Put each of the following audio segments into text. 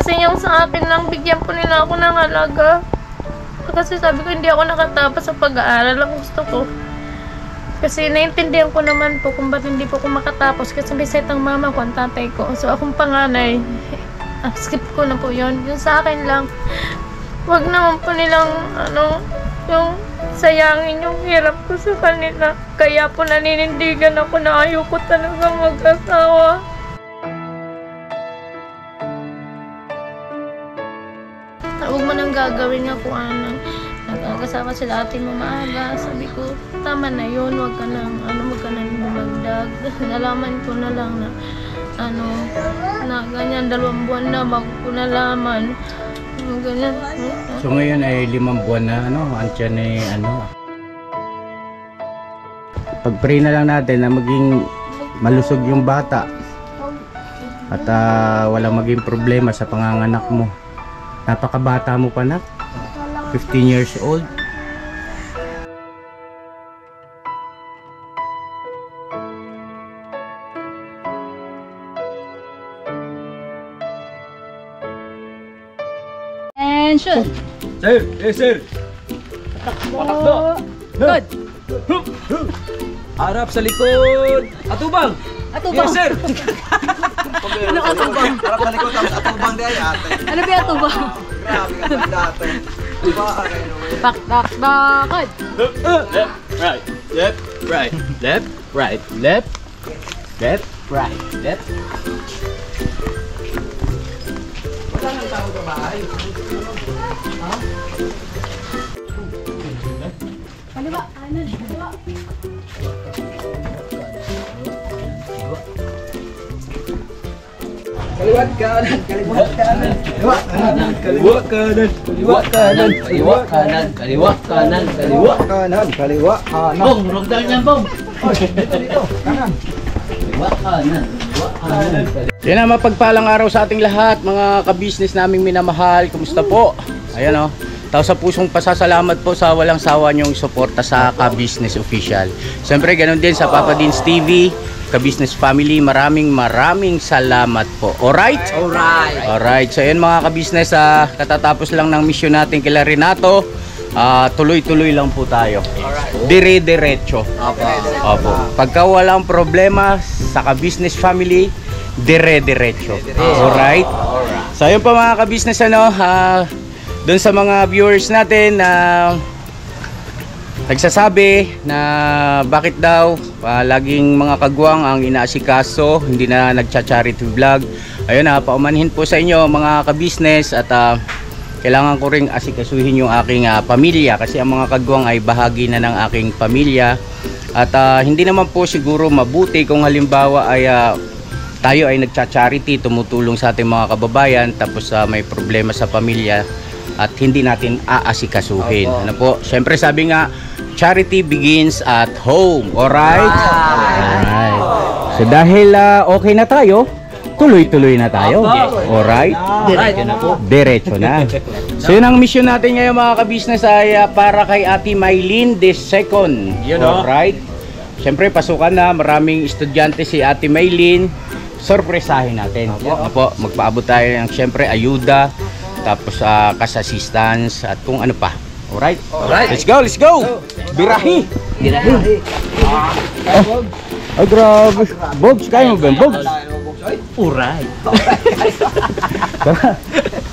Kasi yung sa akin lang, bigyan po nila ako ng halaga. Kasi sabi ko, hindi ako nakatapos sa pag-aaral. Ang gusto ko. Kasi naiintindihan ko naman po kung ba't hindi po ako makatapos. Kasi may set ang mama ko, ang tatay ko. So akong panganay, skip ko na po yun. Yung sa akin lang, wag naman po nilang, yung sayangin yung hirap ko sa kanila. Kaya po naninindigan ako na ayoko talaga mag-asawa. Huwag mo nang gagawin nga kung ano. Nag-asawa sila atin mo maaga. Sabi ko, tama na yun. Huwag ka nang lumagdag. Nalaman ko na lang na na ganyan, 2 buwan na bago ko nalaman. Ganyan. So ngayon ay 5 buwan na andyan pag-pray na lang natin na maging malusog yung bata at walang maging problema sa panganganak mo. Napakabata mo pa, nak. 15 years old. And shoot. Sir, sir. Patakbo. Good. Harap sa likod. Atubang. Atubang. Yes, sir. Ano atubang? Harap sa likod, tapos atubang di ay ate. Ano ba atubang? Grabe ka sa dati. Bakit? Right, left, right, left, right, left, left, right, left. Wala nang tao sa bahay. Ha? Kaliwa, kanan, kaliwa. Kaliwat kanan, kaliwat kanan. Kaliwat kanan, Kaliwa kanan, kaliwa kanan, kaliwa kanan, kaliwa kanan, kaliwa kanan, kaliwa kanan. Bong, rogdan yan, bong. Dito, kanan. Kaliwa kanan, kaliwa kanan. Yan ang mapagpalang araw sa ating lahat, mga ka-business naming minamahal. Kumusta po? Ayan Tao sa pusong pasasalamat po sa walang sawa niyong suporta sa Ka-Business Official. Siyempre, ganun din sa Papa Dins TV, Ka-Business Family. Maraming salamat po. Alright? Alright. So yun mga ka-business, katatapos lang ng mission natin kila Renato. Tuloy-tuloy lang po tayo. Dire-diretso. Opo. Pagka walang problema sa Ka-Business Family, dire-diretso. Alright? So yun pa mga ka-business, doon sa mga viewers natin na nagsasabi na bakit daw laging mga kagwang ang inaasikaso, hindi na nagcha-charity vlog. Ayun paumanhin po sa inyo mga ka-business at kailangan ko ring asikasuhin yung aking pamilya kasi ang mga kagwang ay bahagi na ng aking pamilya at hindi naman po siguro mabuti kung halimbawa ay tayo ay nagcha-charity, tumutulong sa ating mga kababayan tapos may problema sa pamilya at hindi natin aasikasuhin. Ano po? Siyempre sabi nga, charity begins at home. Alright? Alright. So dahil okay na tayo, tuloy-tuloy na tayo. Alright? Diretso na po. Diretso na. So yun ang mission natin ngayon mga ka-business ay para kay Ate Maylene II. Alright? Siyempre pasukan na, maraming estudyante si Ate Maylene. Sorpresahin natin. Ano po? Magpaabot tayo ng siyempre ayuda, tapos cash assistance at kung ano pa. Alright? Let's go, let's go! Birahi! Ay grabe. Bogs, kaya mo ba? Bogs! Alright.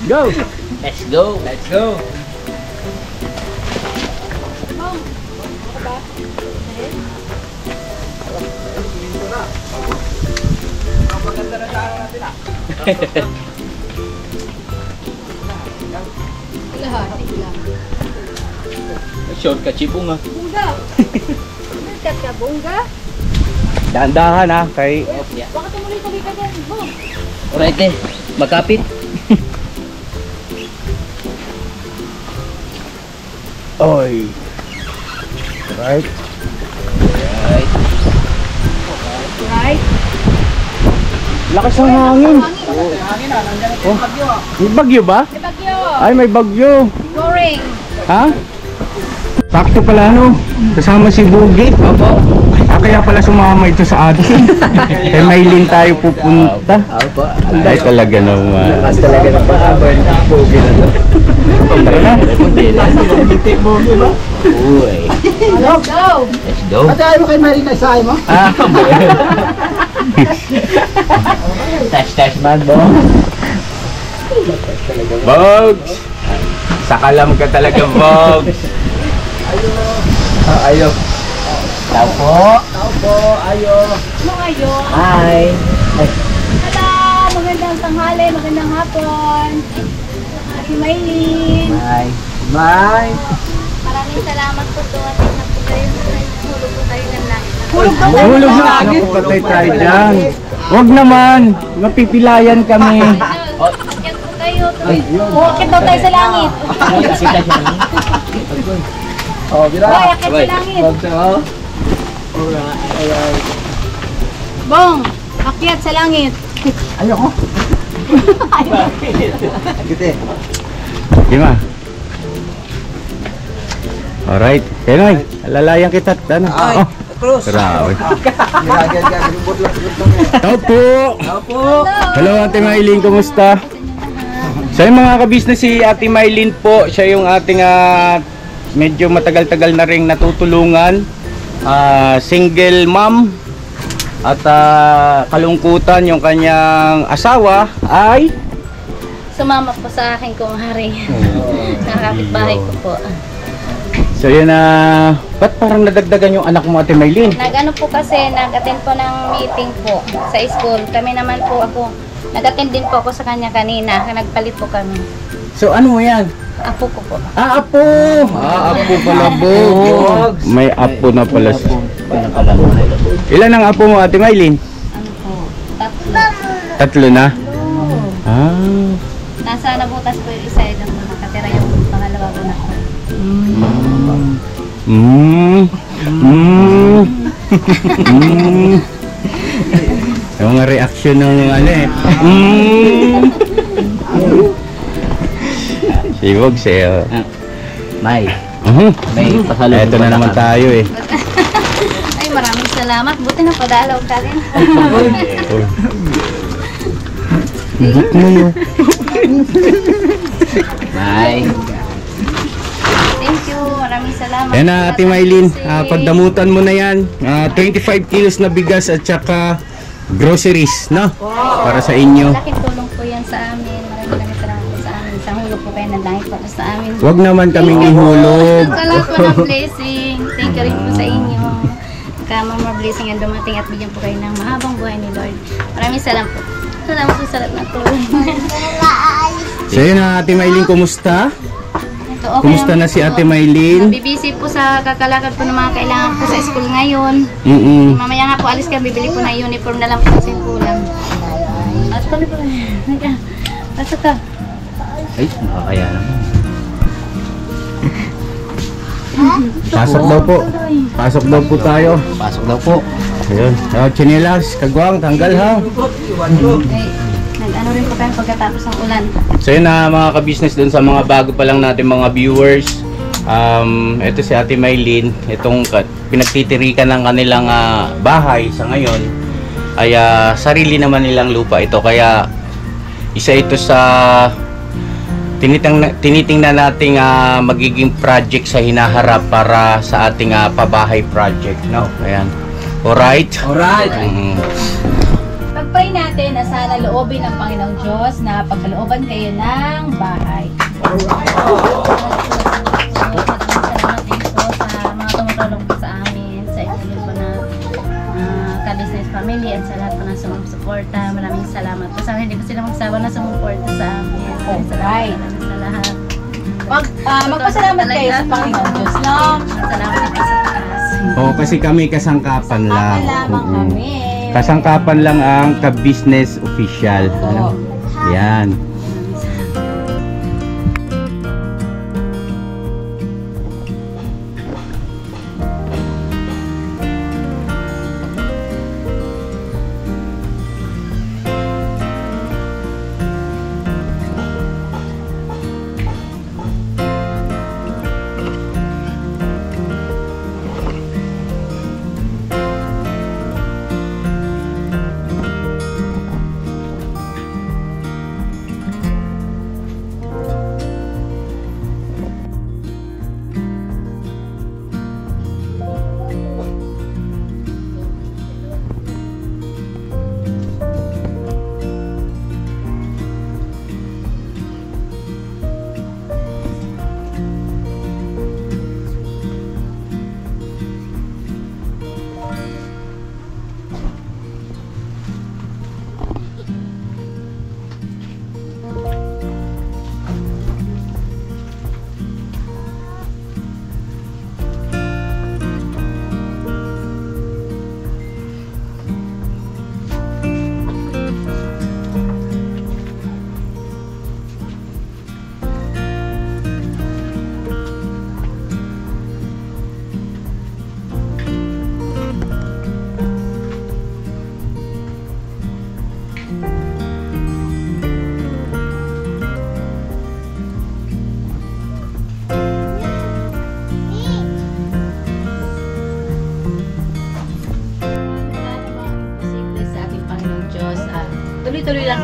Go! Let's go. Let's go. Maganda na tayo natin Lahati lang. Shortcut si Bunga. Bunga! Shortcut ka, Bunga? Dahan-dahan kay... Baka tumuloy-tuloy ka dyan, Bong. Alright magkapit. Oy! Right? Right? Lakas ng hangin. May bagyo ba? May bagyo. Ay, may bagyo. Boring. Ha? Sakto pala Kasama si Bugi. Opo. kaya pala sumama ito sa atin. Kay Maylin tayo pupunta. Apa? Ay talaga naman. Mas talaga ng pag-abay ng pogi na to. Tara na. Uy. Let's go! Let's go. Pati mo kay Marina sa mo? Ah, Touch man mo. Bogs! Sakalam ka talaga, Bogs. Ayo. Tao po. Ano kayo? Hi. Hello! Magandang tanghali, magandang hapon. Ate Maylin. Hi. Bye. Maraming salamat po dumating na po kayo. Hulog po tayo ng langit. Hulog na. Naku, patay tayo dyan. Huwag naman. Mapipilayan kami. Akyat po kayo. Akyat daw tayo sa langit. Oh, bira. Hoy, akyat sa langit. Oh. Bong, akyat sa langit. Ayoko. Di ba? Alright. Kaya Noy, alalayan kita. Ano? Oh, grabe. Tao po. Hello Ate Maylin, kumusta? So yung mga kabisnes, si Ate Maylin po, siya yung ating medyo matagal-tagal na ring natutulungan. Single mom. At kalungkutan yung kanyang asawa ay Sumama po sa akin kung hari. Nakakapitbahay ko po. so yun ba't parang nadagdagan yung anak mo Ate Maylin? Nag-ano po kasi, nag-attend po ng meeting po sa school. Kami naman po nag-attend din po ako sa kanya kanina. Nagpalit po kami. So ano mo yan? Apo ko po. Apo! Apo pala, Bogs. May apo na pala siya. Ilan ang apo mo, Ate Maylin? Ano po? Tatlo. 3 na? Nasa nabutas po yung isa, lang po nakatira yung pangalawa po na. Yung mga reaction ng si Bogs May. May pasalubong. Eto na naman tayo Ay, maraming salamat. Buti na padalaw ka rin. May. Thank you. Maraming salamat. Yan na Ate Maylin, pagdamutan mo na yan. 25 kilos na bigas at saka groceries, no? Para sa inyo. Malaking tulong po yan sa amin. Maraming salamat sa amin. Sa hulog po kayo ng langit para sa amin. Huwag naman kaming ihulog. Salamat po ng blessing. Thank you rin po sa inyo. Kama more blessing ang dumating at bigyan po kayo ng mahabang buhay ni Lord. Maraming salamat po. Salamat po sa lahat ng tulong. So yun na Ate Maylin, kumusta? Ito, okay Kumusta na si Ate Maylin? Nabibisi po sa kakalakad po ng mga kailangan po sa school ngayon. Mamaya nga po alis ka, bibili po ng uniform na lang po kasi kulang. At kami po. Pasok ka. Ay, nakakaya naman. Pasok daw po. Pasok daw po tayo. Pasok daw po. Ayun. Chinelas, kagwang, tanggal ha. Nag-ano rin po tayo pagkatapos ng ulan. So yun na mga kabisnes dun sa mga bago pa lang natin mga viewers. Ito si Ate Maylin, itong pinagtitirikan ng kanilang bahay sa ngayon ay sarili naman nilang lupa ito, kaya isa ito sa tinitingnan nating magiging project sa hinaharap para sa ating pabahay project, no? Ayan. Alright? Alright. Pagpray natin na sana loobin ng Panginoong Diyos na pagkalooban kayo ng bahay. Salamat din po sa mga tumutulong po sa amin, sa inyo po na ka-business family at sa lahat po na sumusuporta. Maraming salamat po. Sana hindi po sila magsawa na sumuporta sa amin. Maraming salamat sa lahat. Magpasalamat kayo sa Panginoon Diyos, no? Salamat din po sa taas. Oo, kasi kami kasangkapan lang. Lamang kami. Kasangkapan lang ang ka-business official. Ano? Yan.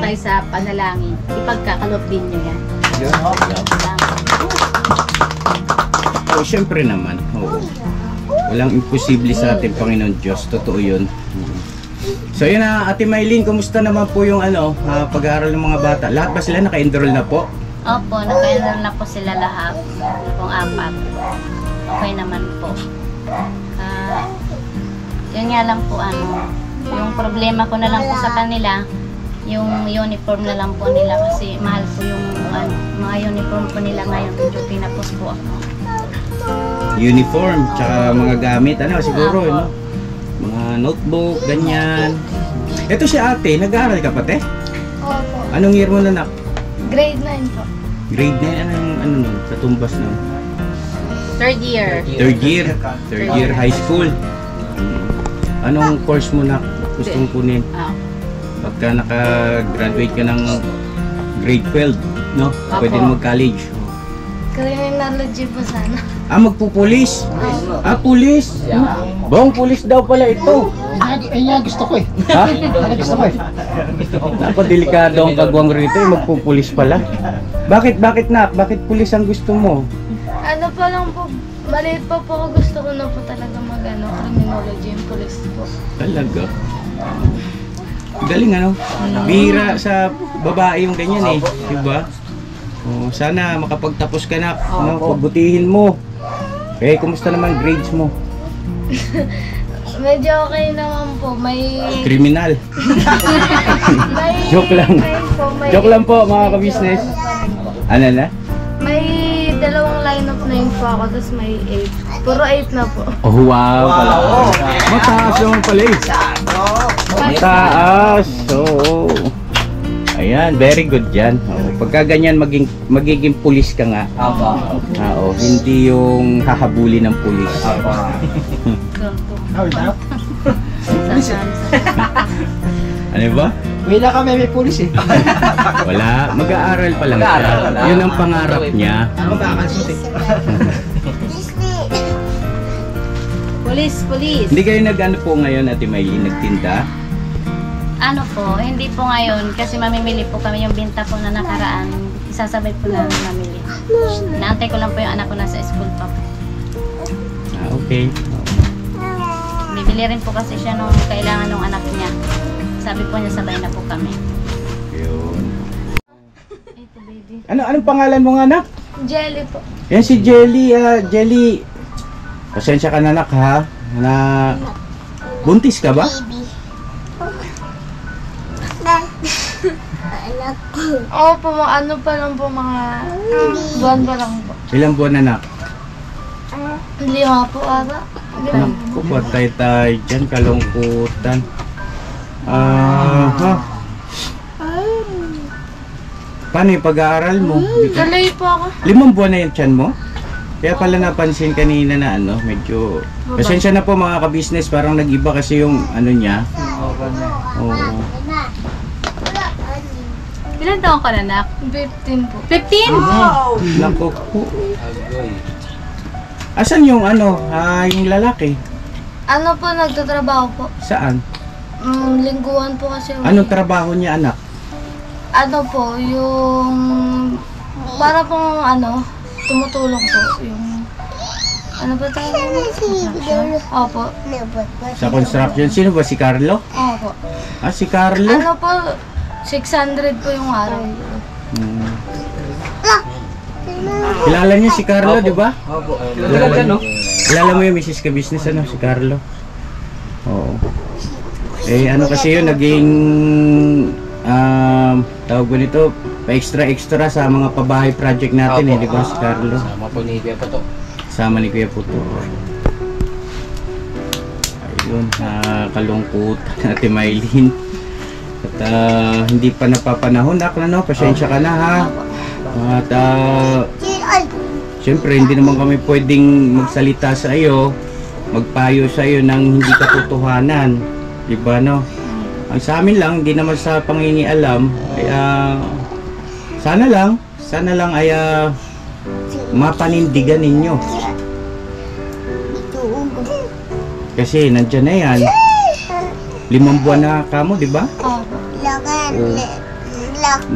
tayo sa panalangin. Ipagkakaloob din nyo yan. Oh, syempre naman. Oo. Walang imposible sa ating Panginoon Diyos. Totoo yun. So yun na, Ate Maylene, kumusta naman po yung pag-aaral ng mga bata? Lahat ba sila naka-enroll na po? Opo, naka-enroll na po sila lahat. Kung 4. Okay naman po. Yun nga lang po yung problema ko na lang po sa kanila, yung uniform na lang po nila kasi mahal po yung mga uniform po nila ngayon. Medyo tinapos po ako. Uniform, tsaka mga gamit, siguro, Apo. no? Mga notebook, ganyan. Ito si ate, nag-aaral ka pa, te? Opo. Anong year mo na, nak? Grade 9 po. Grade 9, ano nun? Sa tumbas nun? 3rd year. Third year high school. Anong course mo na gusto mong kunin? Pagka naka-graduate ka ng grade 12, no? Apo. Pwede na mag-college. Criminology po sana. Magpupulis? Pulis? Bong, pulis daw pala ito. Ayun gusto ko eh. Ha? Gusto ko eh. Naku, delikado ang kagwang rito. Magpupulis pala. Bakit na? Bakit pulis ang gusto mo? Ano pa lang po, maliit pa po ako, gusto ko na po talaga criminology and police po. Talaga? Galing Bihira sa babae yung ganyan eh. Diba? Sana makapagtapos ka na. Pagbutihin mo. Kumusta naman grades mo? Medyo okay naman po, may... Kriminal. may Joke lang. Joke lang po mga ka-business. Ano na? May 2 lineup na yun po ako, tapos may 8. Puro 8 na po. Oh, wow. Mataas naman pala eh. Mataas. Oo. Ayan, very good yan. Pagka ganyan, magiging pulis ka nga. Hindi yung hahabuli ng pulis. Ano ba? Wala kami may pulis eh. Wala, mag-aaral pa lang siya. Yun ang pangarap niya. Magkakansot eh. Police. Hindi kayo nag-ano po ngayon, Ate Maylene, nagtinda? Ano po, hindi po ngayon kasi mamimili po kami yung binta po na nakaraan. Isasabay po namin mamili. Naantay ko lang po yung anak ko nasa school pa po. Okay. Bibili rin po kasi siya nung kailangan ng anak niya. Sabi po niya sabay na po kami. Yun. Anong pangalan mo nga, anak? Jelly po. Yan si Jelly. Jelly, pasensya ka na, anak, ha? Buntis ka ba? Opo, ano pa lang po, mga buwan pa lang po. Ilang buwan, anak? 5 po ata. Naku, patay tayo dyan, kalungkutan. Paano yung pag-aaral mo? Tuloy po ako. 5 buwan na yung tiyan mo? Kaya pala napansin kanina na medyo... Pasensya na po mga ka-business, parang nag-iba kasi yung niya. Oo. Ilan taon ka na, anak? 15 po. 15? Naku po. Asan yung yung lalaki? Ano po, nagtatrabaho po? Saan? Lingguhan po kasi. Anong trabaho niya, anak? Ano po, yung... Para pong tumutulong po. Yung... Ano ba tayo? Construction? Opo. Sa construction. Sino ba? Si Carlo? Opo. Si Carlo? Ano po, 600 po yung araw. Kilala niyo si Carlo, di ba? Opo. Kilala mo yung Mrs. Ka-Business, si Carlo? Oo. Kasi yun, naging... tawag ko nito, pa-extra sa mga pabahay project natin, di ba, si Carlo? Sama po ni Kuya Puto. Sama ni Kuya Puto. Ayun, kalungkot Ate Maylene. At hindi pa napapanahon, pasensya ka na, ha? At siyempre, hindi naman kami pwedeng magsalita sa iyo, magpayo sa iyo ng hindi katotohanan, di ba, no? Ang sa amin lang, hindi naman sa pangingialam, sana lang ay mapanindigan ninyo. Kasi nandyan na yan. 5 buwan na kamo, di ba? Opo.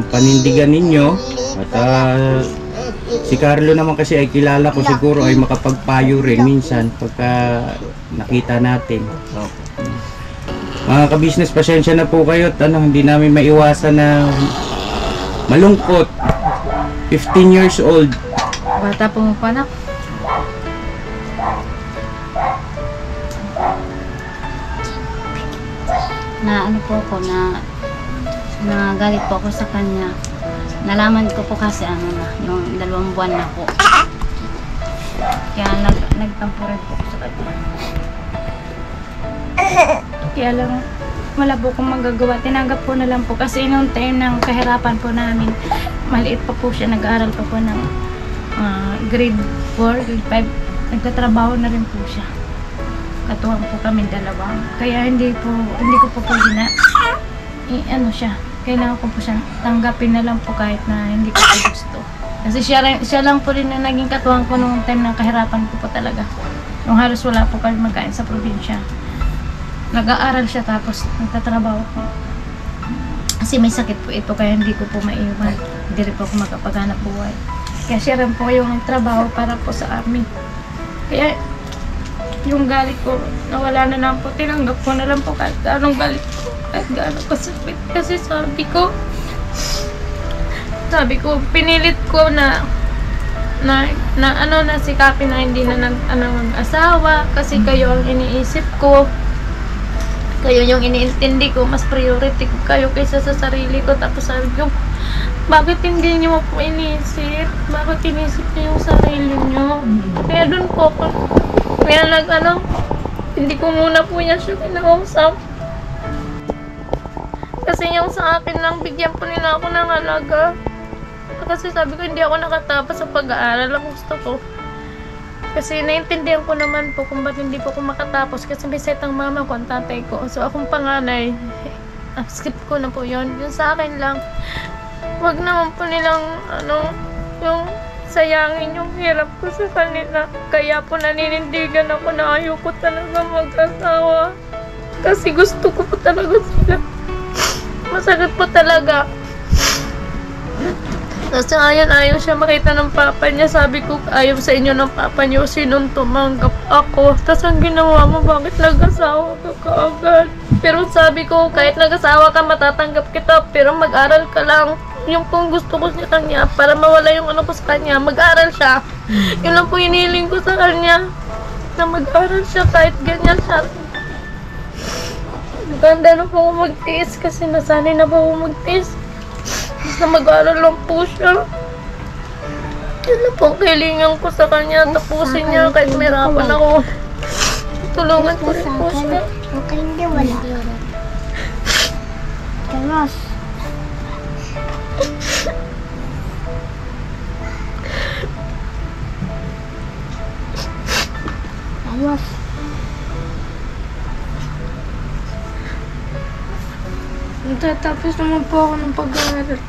panindigan ninyo. At si Carlo naman kasi ay kilala ko, siguro ay makapagpayo rin minsan pagka nakita natin. Mga ka-business, pasensya na po kayo at hindi namin maiwasan na malungkot. 15 years old. Bata po mo pa, anak. Na ano po ako, na galit po ako sa kanya. Nalaman ko po kasi yung 2 buwan na po. Kaya nagtampo rin po ako sa kanya. Kaya lang, wala po akong magagawa. Tinanggap po na lang po kasi nung time ng kahirapan po namin, maliit pa po siya, nag-aaral pa po ng grade 4, grade 5. Nagtatrabaho na rin po siya. Katuwang po kami 2. Kaya hindi ko po pwede na ano siya. Kailangan ko po siya tanggapin na lang po kahit na hindi ko po gusto. Kasi siya lang po rin na naging katuwang ko nung time ng kahirapan ko po talaga. Nung halos wala po kami magkain sa probinsya. Nag-aaral siya tapos nagtatrabaho po. Kasi may sakit po ito kaya hindi ko po maiwan. Hindi rin po ako makapaghanap buhay. Kaya siya rin po yung trabaho para po sa amin. Kaya yung galit ko nawala na lang po. Tinanggap ko na lang po kahit anong galit ko. Kahit gaano kasakit. Kasi sabi ko pinilit ko na sikapin na hindi na mag-asawa. Kasi kayo ang iniisip ko. Kayo yung iniintindi ko, mas priority ko kayo kaysa sa sarili ko. Tapos sabi ko, bakit hindi niyo po iniisip? Bakit iniisip niyo yung sarili niyo? Kaya dun po ako, hindi ko muna po yan siya kinausap. Kasi yung sa akin lang, bigyan po nila ako ng halaga. Kasi sabi ko, hindi ako nakatapos sa pag-aaral. Ang gusto ko. Kasi naiintindihan ko naman po kung ba't hindi po ako makatapos kasi may set ang mama ko, ang tatay ko. So akong panganay, skip ko na po yun. Yung sa akin lang, wag naman po nilang yung sayangin yung hirap ko sa kanila. Kaya po naninindigan ako na ayoko talaga mag-asawa. Kasi gusto ko po talaga sila. Masakit po talaga. Kasi ayaw siya makita ng papa niya. Sabi ko, ayaw sa inyo ng papa niyo. Sinong tumanggap ako? Tapos ang ginawa mo, bakit nag-asawa ka kaagad? Pero sabi ko, kahit nag-asawa ka, matatanggap kita. Pero mag-aral ka lang. Yung kung gusto ko sa kanya, para mawala yung ano ko sa kanya, mag-aral siya. Yun lang po hinihiling ko sa kanya. Na mag-aral siya kahit ganyan siya. Maganda na po ako magtiis kasi nasanay na po ako magtiis. Basta mag-aaral lang po siya. Yan lang po ang kahilingan ko sa kanya. Tapusin niya kahit mahirapan ako. Tulungan ko rin po siya. Okay, hindi wala. Carlos. Carlos. Tatapos naman po ako ng pag-aaral.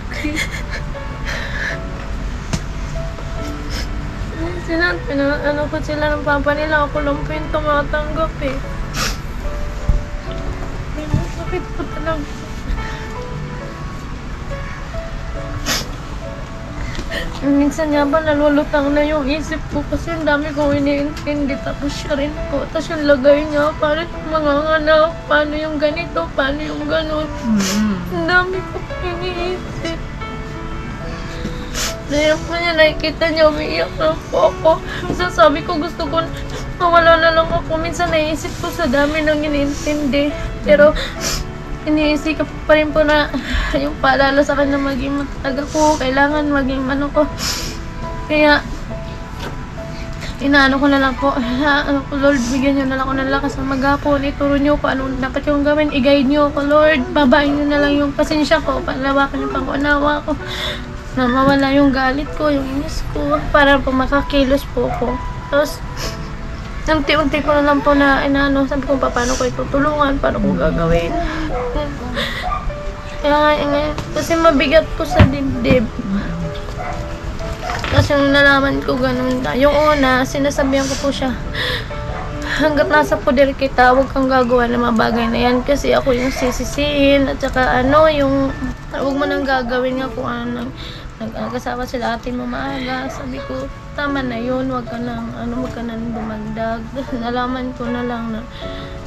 Ano ko sila ng papa nila. Ako lang po yung tumatanggap eh. Sakit po talaga. Minsan nga ba nalulutang na yung isip ko kasi ang dami kong iniintindi tapos siya rin po. Tapos yung lagay niya, paano yung mga anak, paano yung ganito, paano yung ganun. Ang dami ko iniisip. Dahil po niya nakikita niya, umiiyak na po ako. Minsan sabi ko gusto ko mawala na lang ako. Minsan naisip ko sa dami ng iniintindi. Pero iniisip ko pa rin po na yung paalala sa kanya maging matag ako. Kailangan maging ano ko. Kaya inaano ko na lang po. Lord, bigyan niyo na lang ako ng lakas na maghapon. Ituro niyo ko ano dapat yung gawin. I-guide niyo ako, Lord. Babain niyo na lang yung pasensya ko. Palawakan niyo pang unawa ko. Na mawala yung galit ko, yung inis ko. Para po makakilos po ako. Tapos unti-unti ko na lang po na inaano, sabi ko paano ko itutulungan, paano ko gagawin. Kaya kasi mabigat po sa dibdib. Kasi nung nalaman ko ganun na. Yung una, sinasabihan ko po siya, hanggat nasa poder kita, huwag kang gagawa ng mga bagay na yan kasi ako yung sisisihin at saka ano, yung Huwag mo nang gagawin nga kung ano nag-asawa sila ate mo maaga. Sabi ko, tama na yun, wag ka nang dumagdag. Nalaman ko na lang na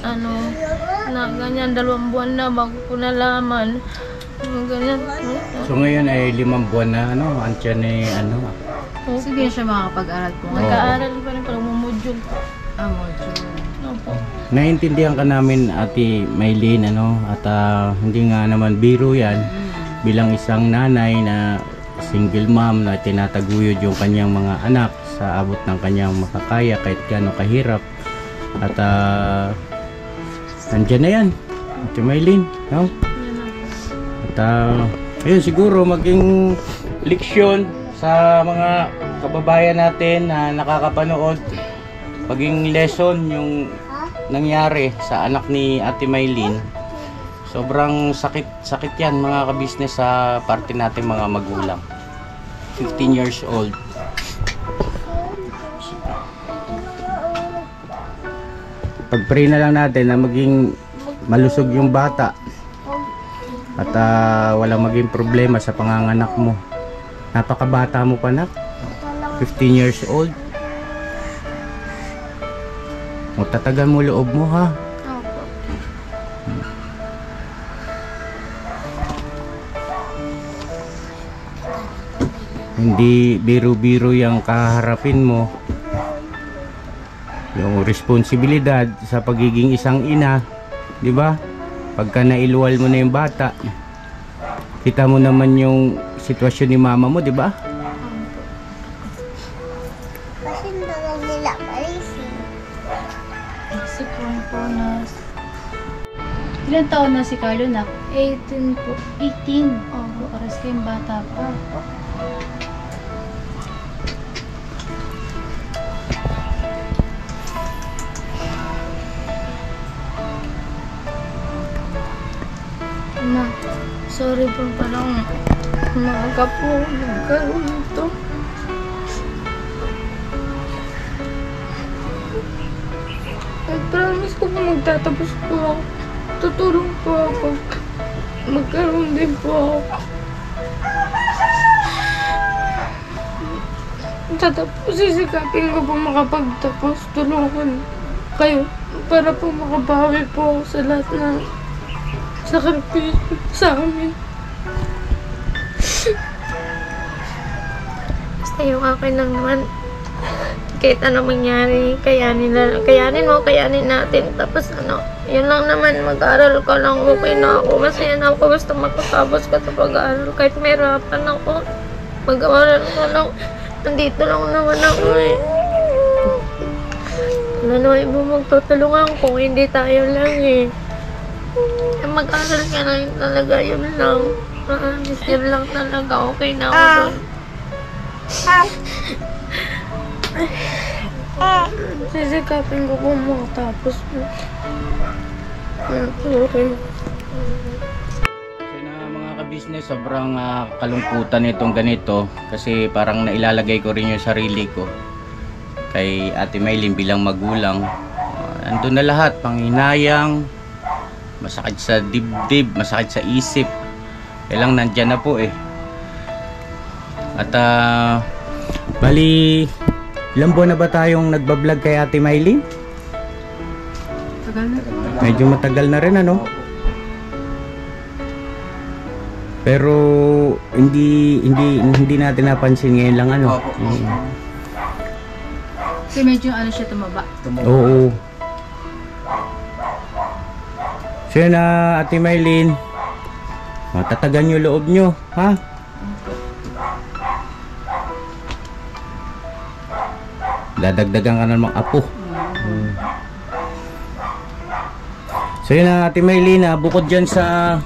na ganyan, 2 buwan na bago ko nalaman. Ganyan. So ngayon ay 5 buwan na andyan Sige siya makakapag-aral po. Nag-aaral pa rin, parang module. Module. Opo. Naiintindihan ka namin Ate Maylene at hindi nga naman biro yan bilang isang nanay na single mom na tinataguyod yung kanyang mga anak sa abot ng kanyang makakaya kahit gaano kahirap at andyan na yan Ate Maylene, no? At ayun, siguro maging leksyon sa mga kababayan natin na nakakapanood, maging lesson yung nangyari sa anak ni Ate Maylene. Sobrang sakit yan mga kabisnes sa parte natin mga magulang. 15 years old. Pag-pray na lang natin na maging malusog yung bata at walang maging problema sa panganganak mo. Napakabata mo pa, nak. 15 years old. Tatagan mo loob mo, ha? Opo. Hindi biro-biro yung kaharapin mo. Yung responsibilidad sa pagiging isang ina, di ba? Pagka nailuwal mo na yung bata, kita mo naman yung sitwasyon ni mama mo, di ba? Kasi talaga nila palisi. Si Pomponas. Ilan taon na si Carlo na? 18 po. 18. Oras kayong bata pa. Ma, sorry po parang maaga po nagkaroon ito. I-promise ko po magtatapos po ako. Tutulong po ako. Magkaroon din po ako. Sisikapin ko po makapagtapos. Tulungan kayo para po makabawi po ako sa lahat ng sakripisyo sa amin. Basta yung akin lang naman, kahit ano mangyari, kayanin natin. Tapos yun lang naman, mag-aral ka lang, okay na ako. Masaya na ako, gusto makatapos ka sa pag-aaral. Kahit may hirapan ako, mag-aaral ka lang. Nandito lang naman ako eh. Wala naman iba magtutulungan kung hindi tayo lang eh. Mag-aral ka na yun talaga, yun lang. Yun lang talaga, okay na ako doon. Sisikapin ko po makatapos mo. Okay. Kasi na mga kabisnes, sobrang kalungkutan itong ganito kasi parang nailalagay ko rin yung sarili ko kay Ate Maylene bilang magulang. Andun na lahat, panghinayang, masakit sa dibdib, masakit sa isip. Kailang nandyan na po eh. At bali, ilang buwan na ba tayong nagbablog kay Ate Maylene? Tagal na. Medyo matagal na rin Pero hindi natin napansin ngayon lang Kasi medyo siya tumaba. Oo. So yun Ate Maylene, tatagan nyo loob nyo, ha? Dadagdagan ka na ng apo. So yun Ate Maylene, bukod dyan sa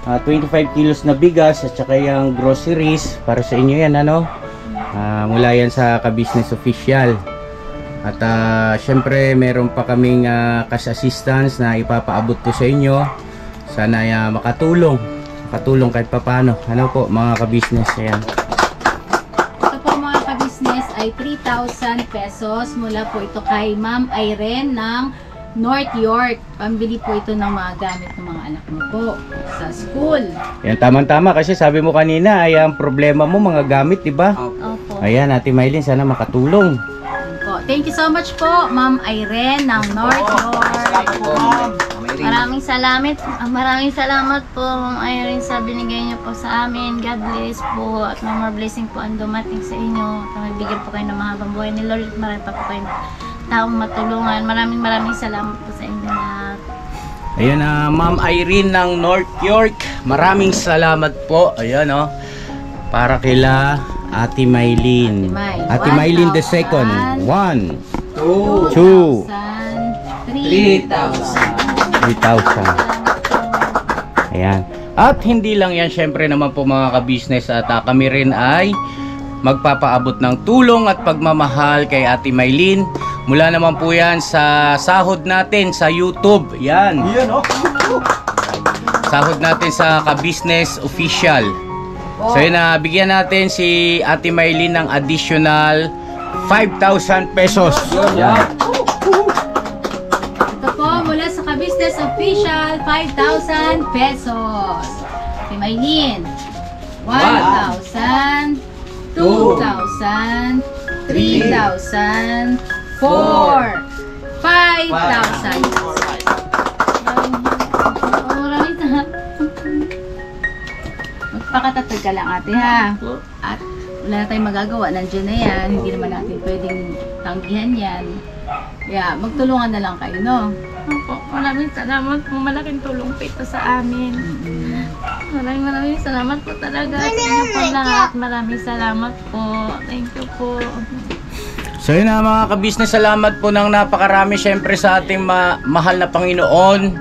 25 kilos na bigas at saka yung groceries, para sa inyo yan mula yan sa Ka-Business Official. At syempre meron pa kaming cash assistance na ipapaabot ko sa inyo. Sana makatulong kahit papano. Ano po mga ka-business, ayan. Ito po mga ka-business ay 3,000 pesos mula po ito kay Ma'am Irene ng North York. Pambili po ito ng mga gamit ng mga anak mo po sa school. Yan, tama-tama kasi sabi mo kanina ay ang problema mo mga gamit, di ba? Opo. Ayan, Ate Maylin, sana makatulong. Yan po. Thank you so much po, Ma'am Irene ng North York. Maraming salamat po, Ma'am Irene, sa binigay niyo po sa amin. God bless po at may more blessing po ang dumating sa inyo. At magbigyan po kayo ng mahabang buhay ni Lord. Marami pa po kayo taong matulungan. Maraming salamat po sa inyo lahat. Ayan, Ma'am Irene ng North York. Maraming salamat po. Ayan, para kila Ate Maylin. Ate Maylin the second. 1, 2, 3,000. Ayan. At hindi lang yan, syempre naman po mga ka-business, at kami rin ay magpapaabot ng tulong at pagmamahal kay Ate Maylin. Mula naman po yan sa sahod natin sa YouTube. Yan. Sahod natin sa ka-business official. So yun, bigyan natin si Ate Maylin ng additional 5,000 pesos. Yan. Ito po, mula sa Ka-Business Official, 5,000 pesos. Kay Maylin, 1,000, 2,000, 3,000, 4, 5,000. Maraming salamat. Magpakatatag ka lang, ate, ha? At wala na tayong magagawa, nandiyan na yan. Hindi naman natin pwedeng tanggihan yan. Kaya magtulungan na lang kayo, no? Opo, maraming salamat po. Malaking tulong po ito sa amin. Maraming salamat po talaga sa inyo po lahat. Maraming salamat po. Thank you po. So yun mga ka-business, salamat po ng napakarami syempre sa ating mahal na Panginoon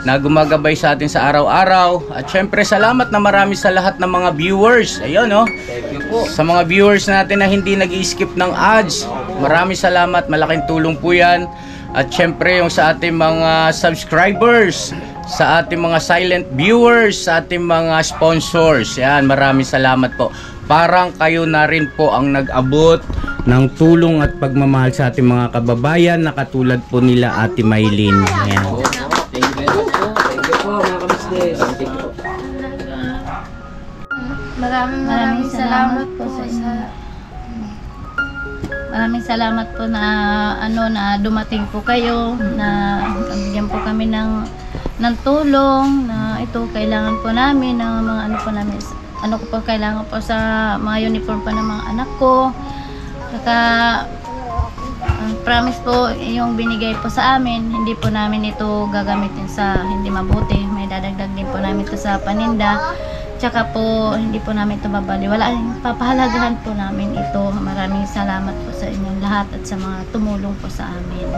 na gumagabay sa atin sa araw-araw. At syempre salamat na marami sa lahat ng mga viewers. Ayun, Thank you po. sa mga viewers natin na hindi nag-i-skip ng ads. Maraming salamat, malaking tulong po yan. At syempre yung sa ating mga subscribers, sa ating mga silent viewers, sa ating mga sponsors. Yan, maraming salamat po. Parang kayo na rin po ang nag-abot ng tulong at pagmamahal sa ating mga kababayan na katulad po nila Ate Maylin. Yan. Thank you very much po. Thank you po mga ka-business. Thank you po. Maraming salamat po sa inyo. Maraming salamat po na na dumating po kayo, na bigyan po kami ng tulong na ito kailangan po namin ng mga ano ko po kailangan po sa mga uniform pa ng mga anak ko. Saka promise po yung binigay po sa amin, hindi po namin ito gagamitin sa hindi mabuti. May dadagdag din po namin ito sa paninda. Tsaka po hindi po namin ito babaliwala. Papahalagahan po namin ito. Maraming salamat po sa inyong lahat at sa mga tumulong po sa amin.